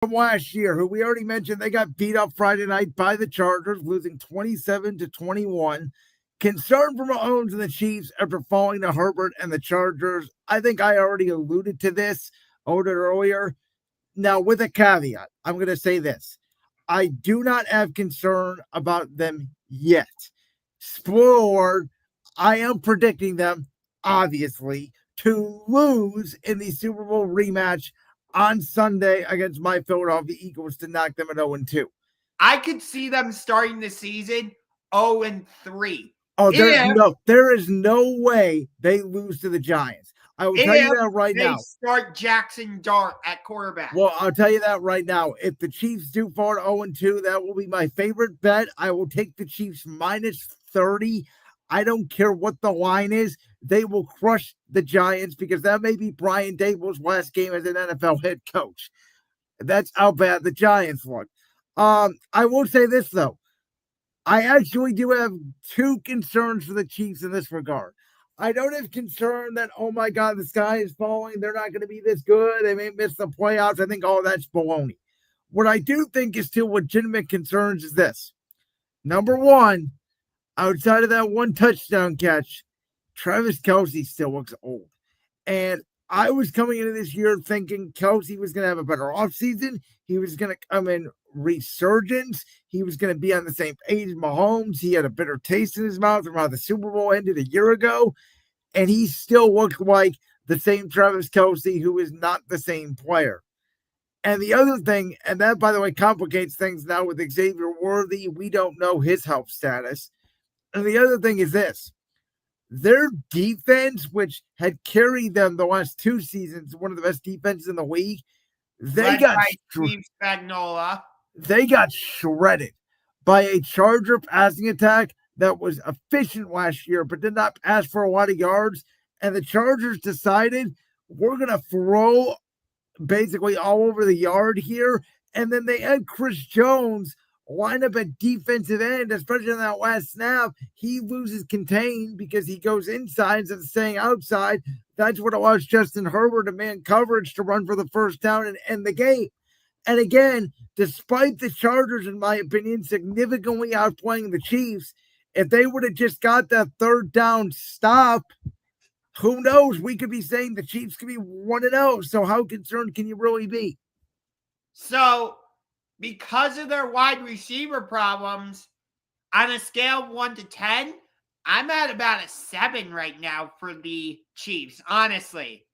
from last year, who we already mentioned, they got beat up Friday night by the Chargers, losing 27-21. Concern for Mahomes and the Chiefs after falling to Herbert and the Chargers. I think I already alluded to this earlier. Now, with a caveat, I'm going to say this. I do not have concern about them yet. Spoiler, I am predicting them, obviously, to lose in the Super Bowl rematch on Sunday against my Philadelphia Eagles to knock them at 0-2. I could see them starting the season 0-3. Oh, there is no way they lose to the Giants. I will tell you that right now. Start Jackson Dart at quarterback. Well, I'll tell you that right now. If the Chiefs do fall to 0-2, that will be my favorite bet. I will take the Chiefs -30. I don't care what the line is. They will crush the Giants because that may be Brian Dable's last game as an NFL head coach. That's how bad the Giants look. I will say this, though. I actually do have two concerns for the Chiefs in this regard. I don't have concern that, oh my God, the sky is falling. They're not going to be this good. They may miss the playoffs. I think all that's baloney. What I do think is still legitimate concerns is this. Number one, outside of that one touchdown catch, Travis Kelce still looks old. And I was coming into this year thinking Kelce was going to have a better offseason. He was going to come in resurgence. He was going to be on the same page as Mahomes. He had a bitter taste in his mouth around the Super Bowl ended a year ago. And he still looked like the same Travis Kelce, who is not the same player. And the other thing, and that, by the way, complicates things now with Xavier Worthy. We don't know his health status. And the other thing is this. Their defense, which had carried them the last two seasons, one of the best defenses in the league, they got shredded by a Charger passing attack that was efficient last year, but did not pass for a lot of yards. And the Chargers decided we're going to throw basically all over the yard here. And then they had Chris Jones line up at defensive end, especially on that last snap. He loses contain because he goes inside instead of staying outside. That's what allows Justin Herbert to man coverage to run for the first down and end the game. And again, despite the Chargers, in my opinion, significantly outplaying the Chiefs, if they would have just got that third down stop, who knows? We could be saying the Chiefs could be 1-0. So how concerned can you really be? So, because of their wide receiver problems, on a scale of 1 to 10, I'm at about a 7 right now for the Chiefs, honestly.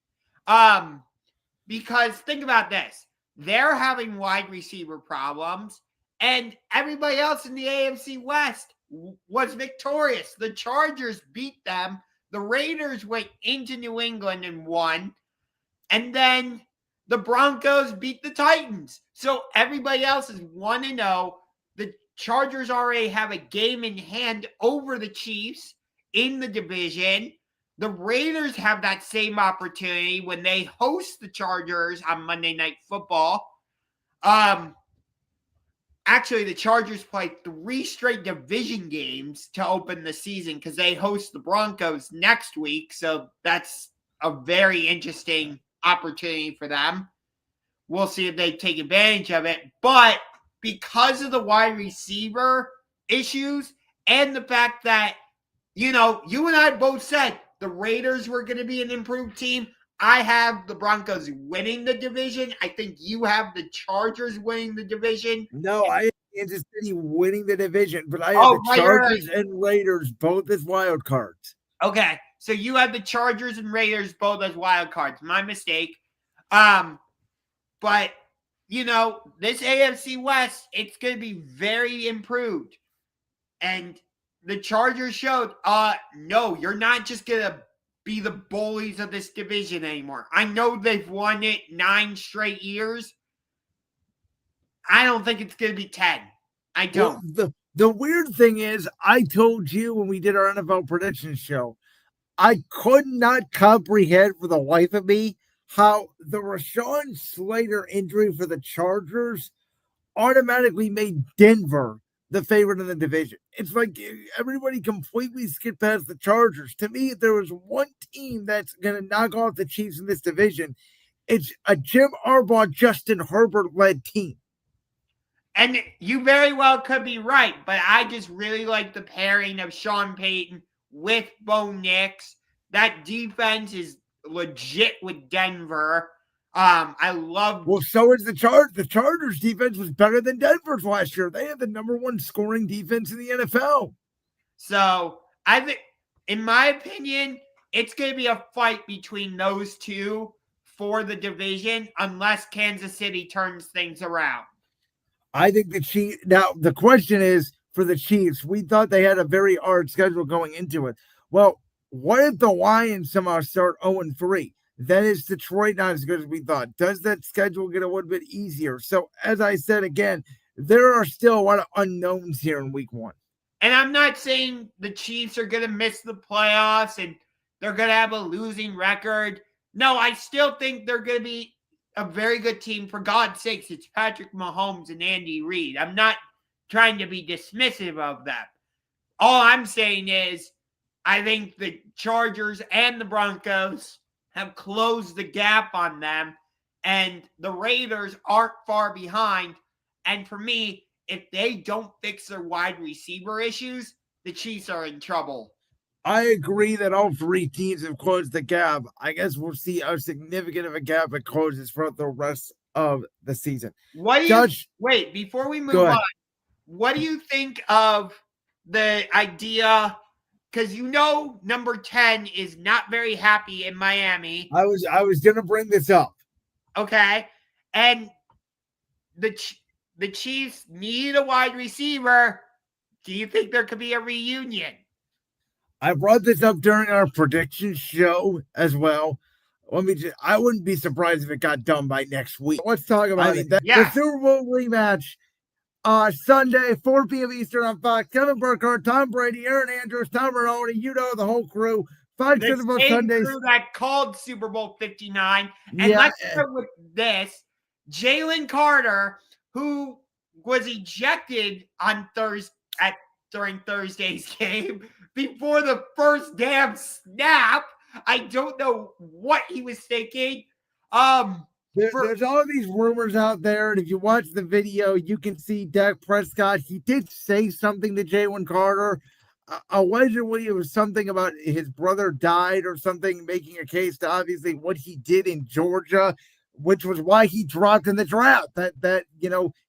Because think about this. They're having wide receiver problems, and everybody else in the AFC West was victorious. The Chargers beat them. The Raiders went into New England and won. And then the Broncos beat the Titans. So everybody else is 1-0. The Chargers already have a game in hand over the Chiefs in the division. The Raiders have that same opportunity when they host the Chargers on Monday Night Football. Actually, the Chargers play 3 straight division games to open the season because they host the Broncos next week. So that's a very interesting opportunity for them. We'll see if they take advantage of it. But because of the wide receiver issues and the fact that, you and I both said the Raiders were going to be an improved team. I have the Broncos winning the division. I think you have the Chargers winning the division. No, I have Kansas City winning the division, but I have the Chargers and Raiders both as wild cards. Okay, so you have the Chargers and Raiders both as wild cards. My mistake. But, this AFC West, it's going to be very improved. And the Chargers showed, no, you're not just going to be the bullies of this division anymore. I know they've won it 9 straight years. I don't think it's going to be 10. I don't. Well, the weird thing is, I told you when we did our NFL predictions show, I could not comprehend for the life of me how the Rashawn Slater injury for the Chargers automatically made Denver the favorite in the division. It's like everybody completely skipped past the Chargers. To me, if there was one team that's going to knock off the Chiefs in this division, It's a Jim Harbaugh, Justin Herbert led team. And you very well could be right, but I just really like the pairing of Sean Payton with Bo Nix. That defense is legit with Denver. I love. Well, so is the Chargers. The Chargers defense was better than Denver's last year. They had the number one scoring defense in the NFL. So I think, in my opinion, it's going to be a fight between those two for the division, unless Kansas City turns things around. I think the Chiefs. Now the question is for the Chiefs. We thought they had a very hard schedule going into it. Well, what if the Lions somehow start 0-3? Then is Detroit not as good as we thought? Does that schedule get a little bit easier? So, as I said again, there are still a lot of unknowns here in week 1. And I'm not saying the Chiefs are going to miss the playoffs and they're going to have a losing record. No, I still think they're going to be a very good team. For God's sakes, it's Patrick Mahomes and Andy Reid. I'm not trying to be dismissive of them. All I'm saying is I think the Chargers and the Broncos have closed the gap on them, and the Raiders aren't far behind. And for me, if they don't fix their wide receiver issues, the Chiefs are in trouble. I agree that all 3 teams have closed the gap. I guess we'll see how significant of a gap it closes for the rest of the season. What do you wait before we move on? What do you think of the idea? Because number 10 is not very happy in Miami. I was gonna bring this up. Okay, and the Chiefs need a wide receiver. Do you think there could be a reunion? I brought this up during our prediction show as well. I wouldn't be surprised if it got done by next week. Let's talk about it. The Super Bowl rematch, Sunday, 4 p.m. Eastern on Fox. Kevin Burkhardt, Tom Brady, Aaron Andrews, Tom Rinaldi, the whole crew. Fox Super Bowl Sundays. Crew that called Super Bowl 59. And let's start with this. Jalen Carter, who was ejected on during Thursday's game before the first damn snap. I don't know what he was thinking. There's all of these rumors out there, and if you watch the video, you can see Dak Prescott. He did say something to Jalen Carter. Allegedly, it was something about his brother died or something, making a case to obviously what he did in Georgia, which was why he dropped in the draft. That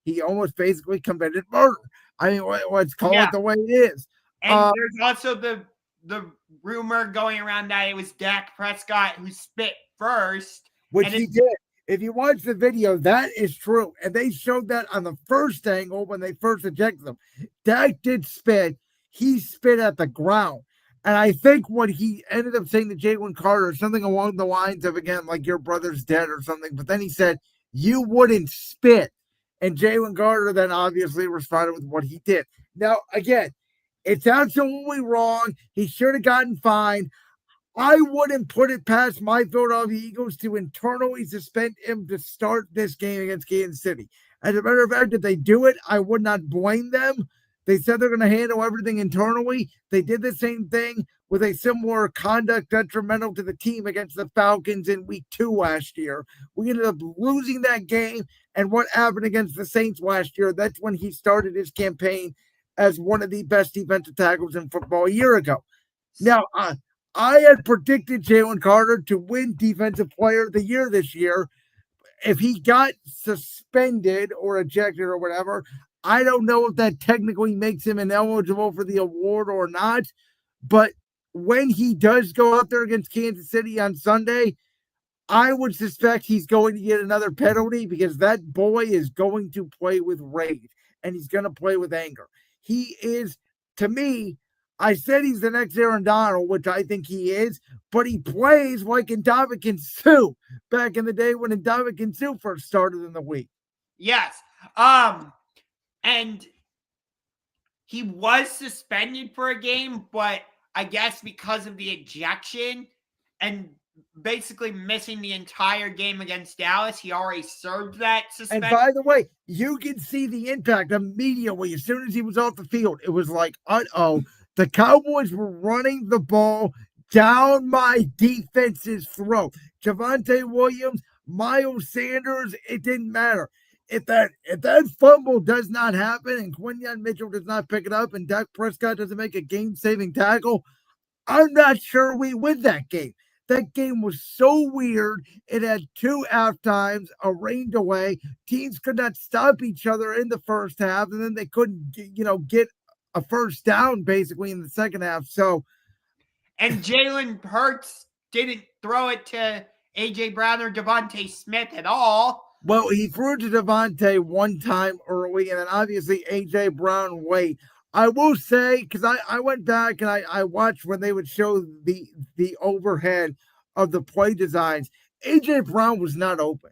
he almost basically committed murder. I mean, let's call it the way it is. And there's also the rumor going around that it was Dak Prescott who spit first. Which he did. If you watch the video, that is true. And they showed that on the first angle when they first ejected him. Dak did spit. He spit at the ground. And I think what he ended up saying to Jalen Carter, something along the lines of, again, like your brother's dead or something. But then he said, you wouldn't spit. And Jalen Carter then obviously responded with what he did. Now, again, it's absolutely wrong. He should have gotten fined. I wouldn't put it past my Philadelphia Eagles to internally suspend him to start this game against Kansas City. As a matter of fact, if they do it, I would not blame them. They said they're going to handle everything internally. They did the same thing with a similar conduct detrimental to the team against the Falcons in week 2 last year. We ended up losing that game. And what happened against the Saints last year, that's when he started his campaign as one of the best defensive tackles in football a year ago. Now, I had predicted Jalen Carter to win Defensive Player of the Year this year. If he got suspended or ejected or whatever, I don't know if that technically makes him ineligible for the award or not. But when he does go out there against Kansas City on Sunday, I would suspect he's going to get another penalty because that boy is going to play with rage and he's going to play with anger. He is, to me, I said he's the next Aaron Donald, which I think he is, but he plays like Ndamukong Suh back in the day when Ndamukong Suh first started in the league. Yes. And he was suspended for a game, but I guess because of the ejection and basically missing the entire game against Dallas, he already served that suspension. And by the way, you can see the impact immediately. As soon as he was off the field, it was like, uh-oh. The Cowboys were running the ball down my defense's throat. Javonte Williams, Miles Sanders, it didn't matter. If that fumble does not happen and Quinyon Mitchell does not pick it up and Dak Prescott doesn't make a game-saving tackle, I'm not sure we win that game. That game was so weird. It had two half times, a rain delay. Teams could not stop each other in the first half, and then they couldn't, get a first down basically in the second half. So, And Jalen Hurts didn't throw it to A.J. Brown or Devontae Smith at all. well, he threw it to Devontae one time early, and then obviously A.J. Brown late. I will say, because I went back and I watched when they would show the overhead of the play designs. A.J. Brown was not open.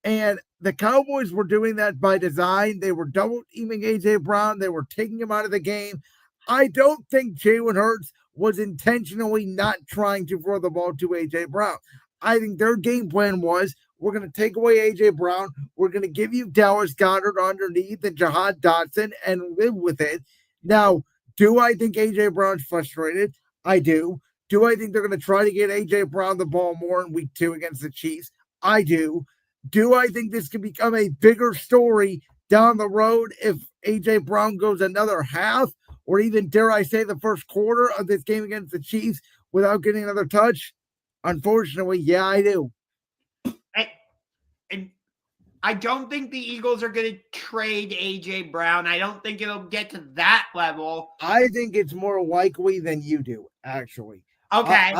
And the Cowboys were doing that by design. They were double teaming A.J. Brown. They were taking him out of the game. I don't think Jalen Hurts was intentionally not trying to throw the ball to A.J. Brown. I think their game plan was we're going to take away A.J. Brown. We're going to give you Dallas Goedert underneath and Jahad Dotson and live with it. Now, do I think A.J. Brown's frustrated? I do. Do I think they're going to try to get A.J. Brown the ball more in week 2 against the Chiefs? I do. Do I think this could become a bigger story down the road if A.J. Brown goes another half or even, dare I say, the first quarter of this game against the Chiefs without getting another touch? Unfortunately, yeah, I do. And I don't think the Eagles are going to trade A.J. Brown. I don't think it'll get to that level. I think it's more likely than you do, actually. Okay.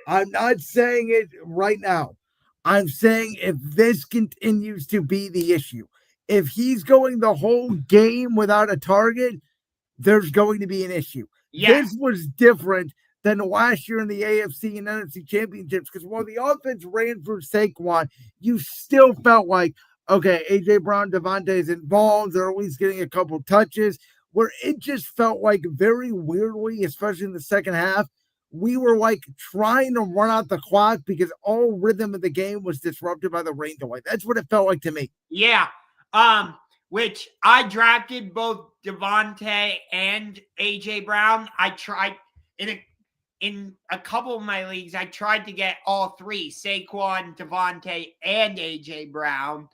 I'm not saying it right now. I'm saying if this continues to be the issue, if he's going the whole game without a target, there's going to be an issue. Yeah. This was different than last year in the AFC and NFC championships because while the offense ran through Saquon, you still felt like, okay, A.J. Brown, Devontae's involved. They're always getting a couple touches. Where it just felt like very weirdly, especially in the second half, we were like trying to run out the clock because all rhythm of the game was disrupted by the rain delay. That's what it felt like to me. Yeah. Which I drafted both Devontae and A.J. Brown. I tried in a couple of my leagues, I tried to get all three, Saquon, Devontae, and A.J. Brown.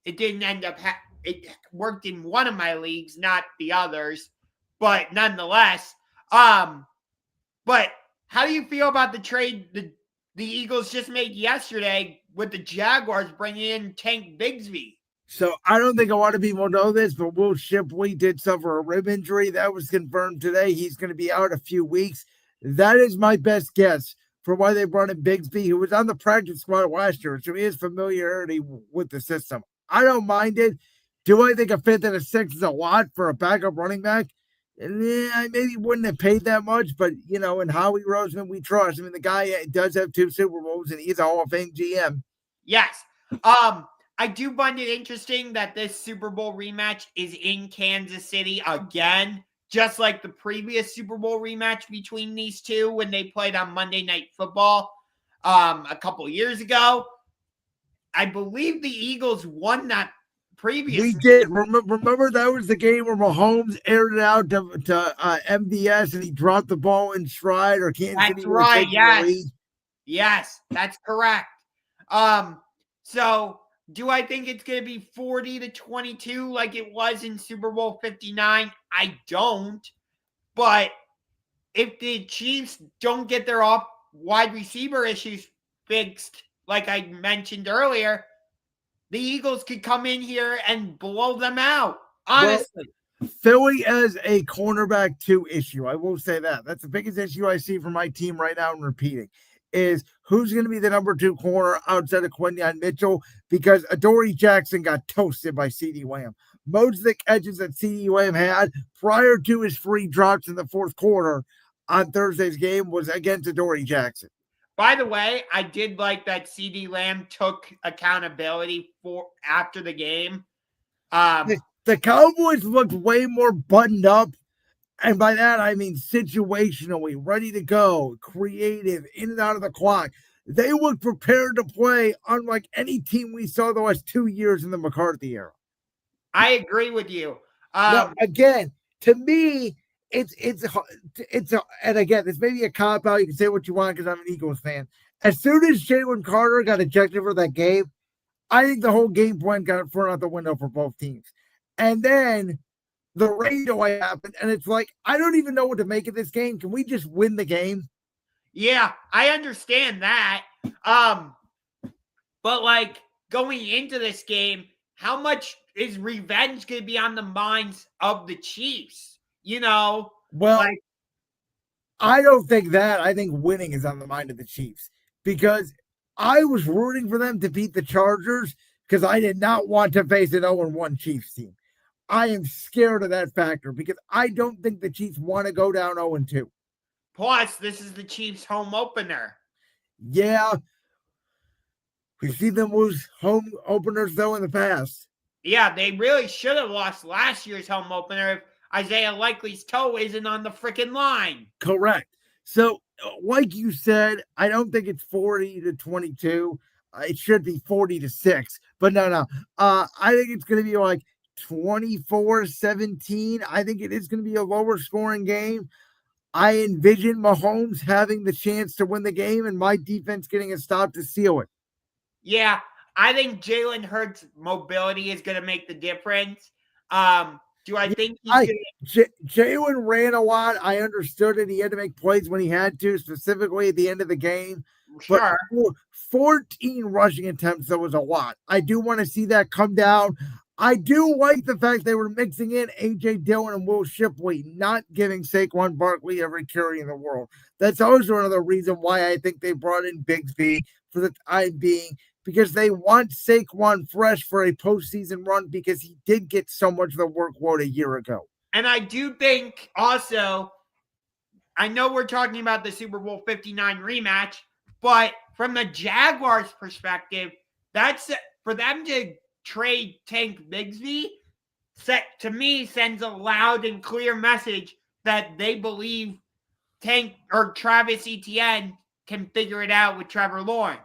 It didn't end up it worked in one of my leagues, not the others, but nonetheless. But how do you feel about the trade the Eagles just made yesterday with the Jaguars bringing in Tank Bigsby? So I don't think a lot of people know this, but Will Shipley did suffer a rib injury. That was confirmed today. He's going to be out a few weeks. That is my best guess for why they brought in Bigsby, who was on the practice squad last year, so he has familiarity with the system. I don't mind it. Do I think a 5th and a 6th is a lot for a backup running back? I maybe wouldn't have paid that much, but, in Howie Roseman, we trust. I mean, the guy does have 2 Super Bowls, and he's a Hall of Fame GM. Yes. I do find it interesting that this Super Bowl rematch is in Kansas City again, just like the previous Super Bowl rematch between these two when they played on Monday Night Football a couple years ago. I believe the Eagles won that previous. We did. Remember that was the game where Mahomes aired it out to MVS and he dropped the ball in stride, or Kansas City. That's right. Yes. Yes, that's correct. So do I think it's going to be 40-22 like it was in Super Bowl 59? I don't. But if the Chiefs don't get their wide receiver issues fixed, like I mentioned earlier, the Eagles could come in here and blow them out. Honestly. Well, Philly has a cornerback 2 issue. I will say that. That's the biggest issue I see for my team right now, and repeating, is who's going to be the number 2 corner outside of Quinyon Mitchell, because Adoree Jackson got toasted by CeeDee Lamb. Most of the catches that CeeDee Lamb had prior to his free drops in the fourth quarter on Thursday's game was against Adoree Jackson. By the way, I did like that CeeDee Lamb took accountability for after the game. The Cowboys looked way more buttoned up. And by that, I mean situationally, ready to go, creative, in and out of the clock. They look prepared to play unlike any team we saw the last 2 years in the McCarthy era. I agree with you. Now, again, to me, it's and again, this may be a cop out. You can say what you want because I'm an Eagles fan. As soon as Jalen Carter got ejected for that game, I think the whole game plan got thrown out the window for both teams. And then the rain delay happened, and it's like, I don't even know what to make of this game. Can we just win the game? Yeah, I understand that. But like going into this game, how much is revenge going to be on the minds of the Chiefs? Well, like I don't think that. I think winning is on the mind of the Chiefs because I was rooting for them to beat the Chargers because I did not want to face an 0-1 Chiefs team. I am scared of that factor because I don't think the Chiefs want to go down 0-2. Plus, this is the Chiefs' home opener. Yeah. We've seen them lose home openers, though, in the past. Yeah, they really should have lost last year's home opener if Isaiah Likely's toe isn't on the freaking line. Correct. So, like you said, I don't think it's 40-22. It should be 40-6. But no. I think it's going to be like 24-17. I think it is going to be a lower scoring game. I envision Mahomes having the chance to win the game and my defense getting a stop to seal it. Yeah, I think Jalen Hurts' mobility is going to make the difference. Do I think he's going to... Jalen ran a lot. I understood it. He had to make plays when he had to, specifically at the end of the game. Sure. But 14 rushing attempts, that was a lot. I do want to see that come down. I do like the fact they were mixing in A.J. Dillon and Will Shipley, not giving Saquon Barkley every carry in the world. That's also another reason why I think they brought in Bigsby for the time being, because they want Saquon fresh for a postseason run because he did get so much of the workload a year ago. And I do think also, I know we're talking about the Super Bowl 59 rematch, but from the Jaguars' perspective, that's for them to trade Tank Bigsby, to me, sends a loud and clear message that they believe Tank or Travis Etienne can figure it out with Trevor Lawrence.